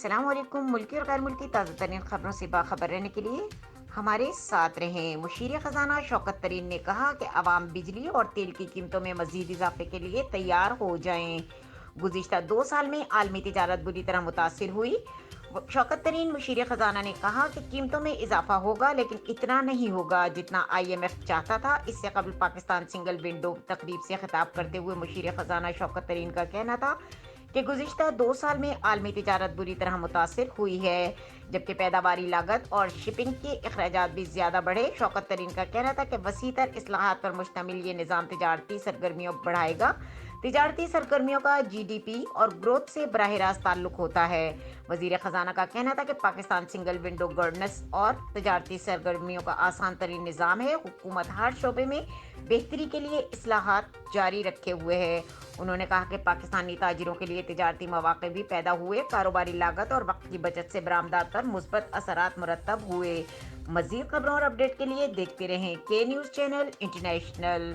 अस्सलाम वालेकुम। मुल्की और गैर मुल्की ताज़ा तरीन खबरों से बाखबर रहने के लिए हमारे साथ रहें। मुशीर खजाना शौकत तरीन ने कहा कि अवाम बिजली और तेल की कीमतों में मजीद इजाफे के लिए तैयार हो जाएं। गुज़िश्ता 2 साल में आलमी तिजारत बुरी तरह मुतासिर हुई। शौकत तरीन मुशीर खजाना ने कहा कि कीमतों में इजाफा होगा, लेकिन इतना नहीं होगा जितना IMF चाहता था। इससे कबल पाकिस्तान सिंगल विंडो तकरीब से खिताब करते हुए मुशीर खजाना शौकत तरीन का कहना था कि गुज़िश्ता 2 साल में आलमी तिजारत बुरी तरह मुतासिर हुई है, जबकि पैदावारी लागत और शिपिंग के अखराजात भी ज़्यादा बढ़े। शौकत तरीन का कहना था कि वसी तर इस्लाहात पर मुश्तमिल ये निज़ाम तिजारती सरगर्मियों बढ़ाएगा। तिजारती सरगर्मियों का GDP और ग्रोथ से बराह रास्त ताल्लुक होता है। वजीर खजाना का कहना था कि पाकिस्तान सिंगल विंडो गवर्नेंस और तिजारती सरगर्मियों का आसान तरीन निज़ाम है। हुकूमत हर शोबे में बेहतरी के लिए इस्लाहात जारी रखे हुए है। उन्होंने कहा कि पाकिस्तानी ताजिरों के लिए तिजारती मौके भी पैदा हुए, कारोबारी लागत और वक्त की बचत से बरामदात पर मुस्बत असरात मुरतब हुए। मजीद खबरों और अपडेट के लिए देखते रहें के न्यूज़ चैनल इंटरनेशनल।